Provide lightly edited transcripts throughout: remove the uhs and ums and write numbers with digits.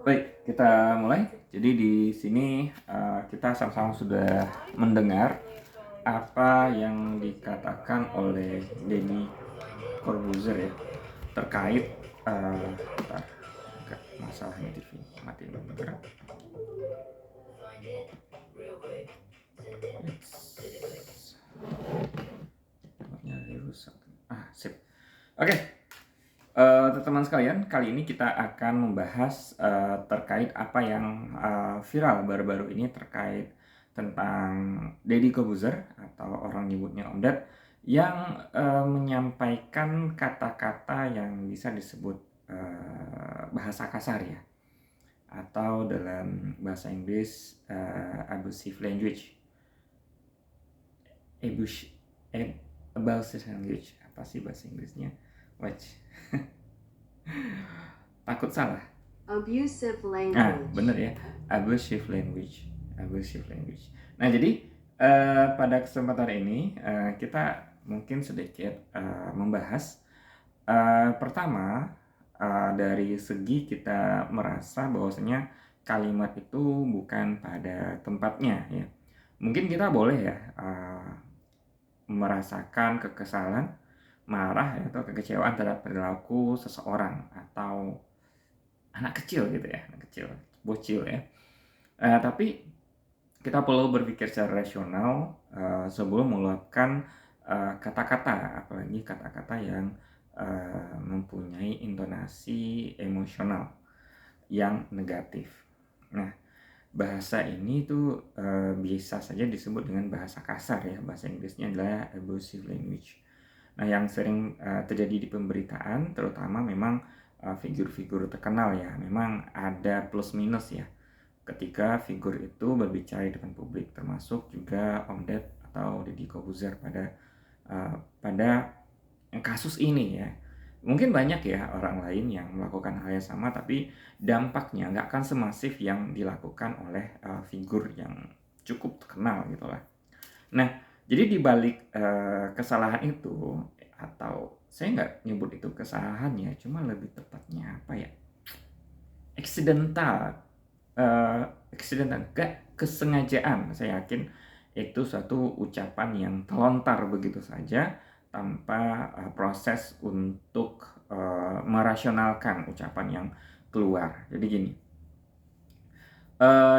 Baik, kita mulai. Jadi di sini kita sama-sama sudah mendengar apa yang dikatakan oleh Deddy Corbuzier ya terkait bentar, masalahnya TV matiin bentar. Rusak. Sip. Oke. Teman-teman sekalian, kali ini kita akan membahas terkait apa yang viral baru-baru ini terkait tentang Deddy Corbuzier atau orang nyebutnya Om Ded yang menyampaikan kata-kata yang bisa disebut bahasa kasar ya, atau dalam bahasa Inggris abusive language. Abusive language, apa sih bahasa Inggrisnya? Takut salah. Abusive language. Bener ya, abusive language. Nah, jadi pada kesempatan ini kita mungkin sedikit membahas pertama dari segi kita merasa bahwasanya kalimat itu bukan pada tempatnya ya. Mungkin kita boleh ya merasakan kekesalan, marah atau kekecewaan terhadap perilaku seseorang atau anak kecil gitu ya, anak kecil, bocil ya. Tapi kita perlu berpikir secara rasional sebelum meluapkan kata-kata, apalagi kata-kata yang mempunyai intonasi emosional yang negatif. Nah, bahasa ini tuh bisa saja disebut dengan bahasa kasar ya, bahasa Inggrisnya adalah abusive language. Nah, yang sering terjadi di pemberitaan, terutama memang figur-figur terkenal ya, memang ada plus minus ya ketika figur itu berbicara di depan publik, termasuk juga Om Ded atau Deddy Corbuzier pada kasus ini ya. Mungkin banyak ya orang lain yang melakukan hal yang sama, tapi dampaknya nggak akan semasif yang dilakukan oleh figur yang cukup terkenal gitu lah. Nah, jadi di balik kesalahan itu, atau saya nggak nyebut itu kesalahan ya, cuma lebih tepatnya apa ya, accidental, gak kesengajaan. Saya yakin itu suatu ucapan yang terlontar begitu saja tanpa proses untuk merasionalkan ucapan yang keluar. Jadi gini,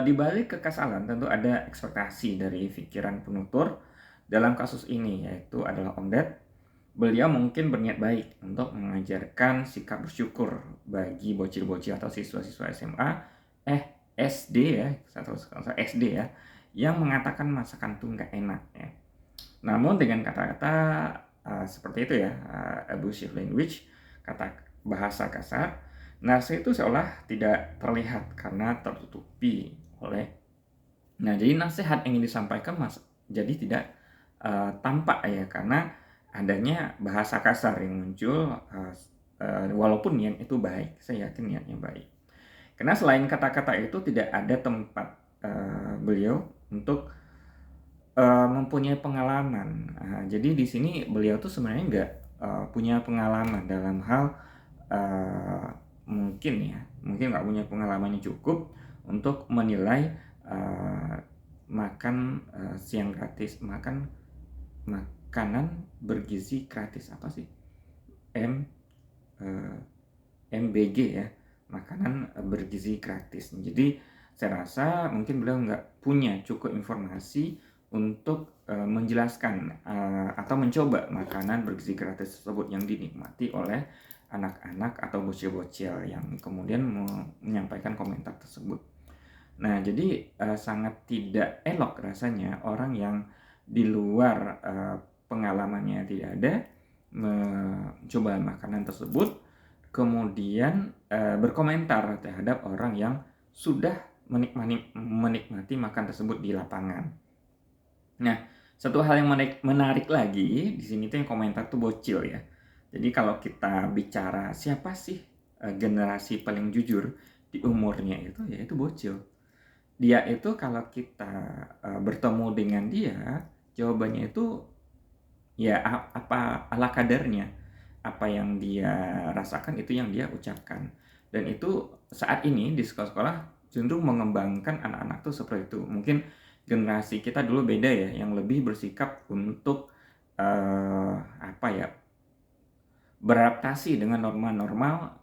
di balik kekesalan tentu ada ekspektasi dari pikiran penutur. Dalam kasus ini yaitu adalah Om Ded. Beliau mungkin berniat baik untuk mengajarkan sikap bersyukur bagi bocil-bocil atau siswa-siswa SMA, SD ya, SD ya, yang mengatakan masakan tuh nggak enak ya. Namun dengan kata-kata seperti itu ya, abusive language, kata bahasa kasar, narasi itu seolah tidak terlihat karena tertutupi oleh. Nah, jadi nasihat yang ingin disampaikan jadi tidak tampak ya, karena adanya bahasa kasar yang muncul, walaupun niat itu baik, saya yakin niatnya baik. Karena selain kata-kata itu tidak ada tempat beliau untuk mempunyai pengalaman. Jadi di sini beliau tuh sebenarnya nggak punya pengalaman dalam hal mungkin nggak punya pengalaman yang cukup untuk menilai makan siang gratis, makanan bergizi gratis, apa sih MBG ya, makanan bergizi gratis. Jadi saya rasa mungkin beliau nggak punya cukup informasi untuk menjelaskan atau mencoba makanan bergizi gratis tersebut yang dinikmati oleh anak-anak atau bocil-bocil yang kemudian menyampaikan komentar tersebut. Nah, jadi sangat tidak elok rasanya orang yang di luar pengalamannya tidak ada mencoba makanan tersebut, kemudian berkomentar terhadap orang yang sudah menikmati makan tersebut di lapangan. Nah, satu hal yang menarik lagi di sini tuh yang komentar tuh bocil ya. Jadi kalau kita bicara siapa sih generasi paling jujur di umurnya itu, ya itu bocil. Dia itu kalau kita bertemu dengan dia, jawabannya itu ya apa ala kadarnya. Apa yang dia rasakan itu yang dia ucapkan. Dan itu saat ini di sekolah-sekolah cenderung mengembangkan anak-anak tuh seperti itu. Mungkin generasi kita dulu beda ya, yang lebih bersikap untuk apa ya, beradaptasi dengan norma-norma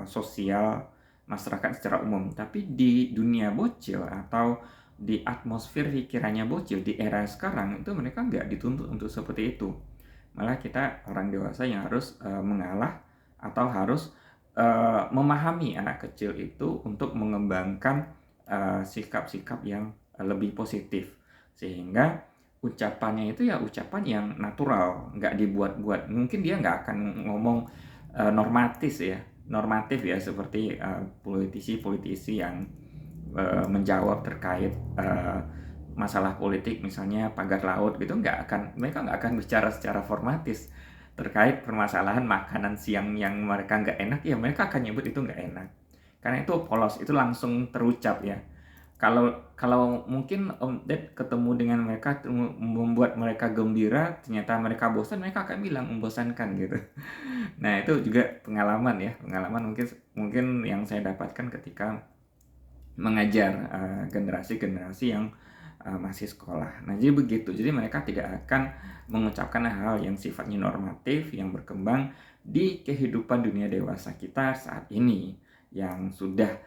sosial masyarakat secara umum. Tapi di dunia bocil atau di atmosfer pikirannya bocil di era sekarang itu mereka nggak dituntut untuk seperti itu. Malah kita orang dewasa yang harus mengalah atau harus memahami anak kecil itu untuk mengembangkan sikap-sikap yang lebih positif, sehingga ucapannya itu ya ucapan yang natural, nggak dibuat-buat. Mungkin dia nggak akan ngomong normatif ya seperti politisi-politisi yang menjawab terkait masalah politik, misalnya pagar laut gitu, mereka nggak akan bicara secara formatis terkait permasalahan makanan siang yang mereka nggak enak, ya mereka akan nyebut itu nggak enak karena itu polos, itu langsung terucap ya. Kalau mungkin Om Ded ketemu dengan mereka membuat mereka gembira, ternyata mereka bosan, mereka akan bilang membosankan gitu. Nah itu juga pengalaman ya, pengalaman mungkin yang saya dapatkan ketika mengajar generasi-generasi yang masih sekolah. Nah jadi begitu, jadi mereka tidak akan mengucapkan hal yang sifatnya normatif yang berkembang di kehidupan dunia dewasa kita saat ini yang sudah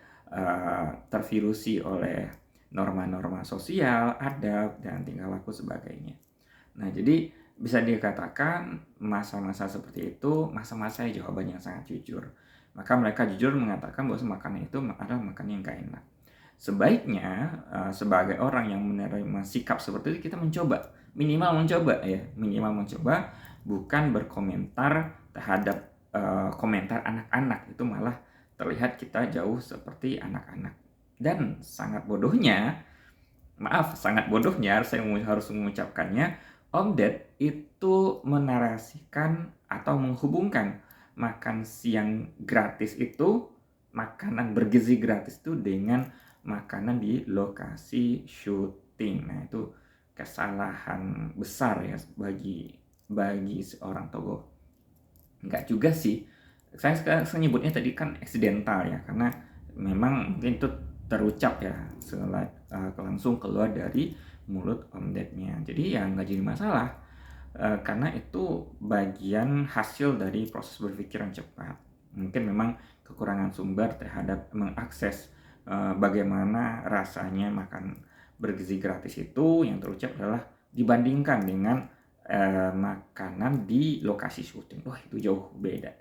tervirusi oleh norma-norma sosial, adab, dan tingkah laku sebagainya. Nah, jadi bisa dikatakan masa-masa seperti itu masa-masa jawaban yang sangat jujur. Maka mereka jujur mengatakan bahwa makanan itu adalah makanan yang gak enak. Sebaiknya sebagai orang yang menerima sikap seperti itu kita minimal mencoba, bukan berkomentar terhadap komentar anak-anak. Itu malah terlihat kita jauh seperti anak-anak. Dan sangat bodohnya saya harus mengucapkannya, Om Ded itu menarasikan atau menghubungkan makan siang gratis itu, makanan bergizi gratis itu dengan makanan di lokasi syuting. Nah itu kesalahan besar ya bagi seorang tokoh. Enggak juga sih, saya nyebutnya tadi kan eksidental ya, karena memang mungkin itu terucap ya langsung keluar dari mulut Om Dednya. Jadi ya nggak jadi masalah karena itu bagian hasil dari proses berpikir yang cepat. Mungkin memang kekurangan sumber terhadap mengakses bagaimana rasanya makan bergizi gratis itu, yang terucap adalah dibandingkan dengan makanan di lokasi syuting. Wah itu jauh beda,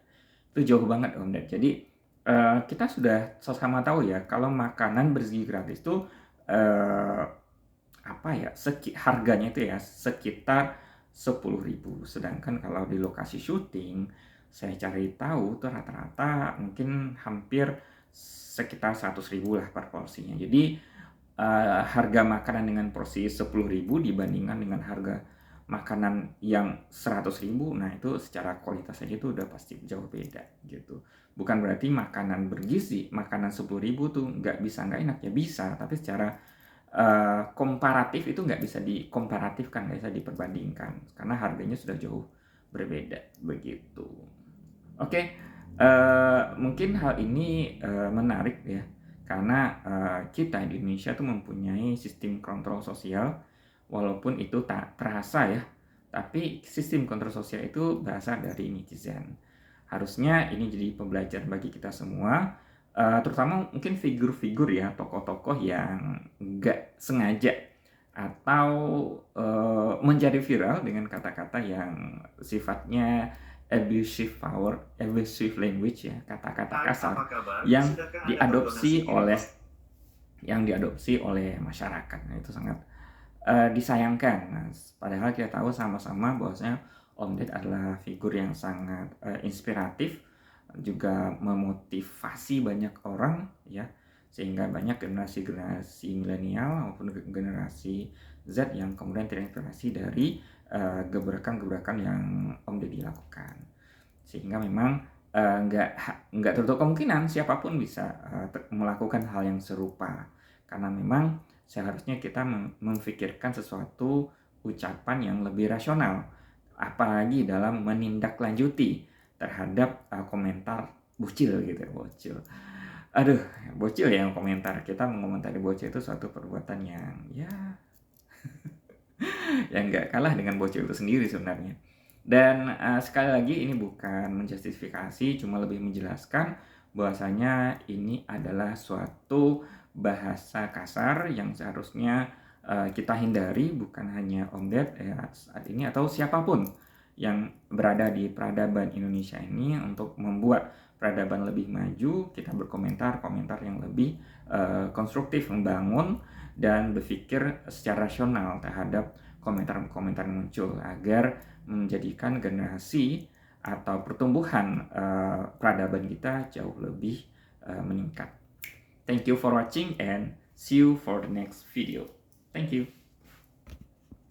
itu jauh banget Om Ded. Jadi kita sudah sama-sama tahu ya kalau makanan bergizi gratis itu harganya itu ya sekitar 10.000. Sedangkan kalau di lokasi syuting saya cari tahu tuh rata-rata mungkin hampir sekitar 100.000 lah per porsinya. Jadi harga makanan dengan porsi 10.000 dibandingkan dengan harga makanan yang 100.000, nah itu secara kualitas aja itu udah pasti jauh beda gitu. Bukan berarti makanan bergizi, makanan 10.000 tuh nggak enak, ya bisa, tapi secara komparatif itu nggak bisa dikomparatifkan, nggak bisa diperbandingkan karena harganya sudah jauh berbeda begitu. Oke, mungkin hal ini menarik ya karena kita di Indonesia tuh mempunyai sistem kontrol sosial, walaupun itu tak terasa ya, tapi sistem kontrol sosial itu berasal dari netizen. Harusnya ini jadi pembelajaran bagi kita semua, terutama mungkin figur-figur ya, tokoh-tokoh yang nggak sengaja atau menjadi viral dengan kata-kata yang sifatnya abusive language ya, kata-kata kasar yang diadopsi oleh masyarakat. Nah, itu sangat disayangkan. Nah, padahal kita tahu sama-sama bahwasanya Om Ded adalah figur yang sangat inspiratif, juga memotivasi banyak orang ya, sehingga banyak generasi milenial maupun generasi Z yang kemudian terinspirasi dari gebrakan-gebrakan yang Om Deddy lakukan. Sehingga memang nggak tertutup kemungkinan siapapun bisa melakukan hal yang serupa, karena memang seharusnya kita memikirkan sesuatu ucapan yang lebih rasional, apalagi dalam menindaklanjuti terhadap komentar bocil gitu ya, bocil. Aduh, bocil ya yang komentar. Kita mengomentari bocil itu suatu perbuatan yang ya yang nggak kalah dengan bocil itu sendiri sebenarnya. Dan sekali lagi ini bukan menjustifikasi, cuma lebih menjelaskan bahwasanya ini adalah suatu bahasa kasar yang seharusnya kita hindari, bukan hanya Om Ded ya, saat ini atau siapapun yang berada di peradaban Indonesia ini. Untuk membuat peradaban lebih maju, kita berkomentar yang lebih konstruktif, membangun, dan berpikir secara rasional terhadap komentar-komentar yang muncul, agar menjadikan generasi atau pertumbuhan peradaban kita jauh lebih meningkat. Thank you for watching and see you for the next video. Thank you.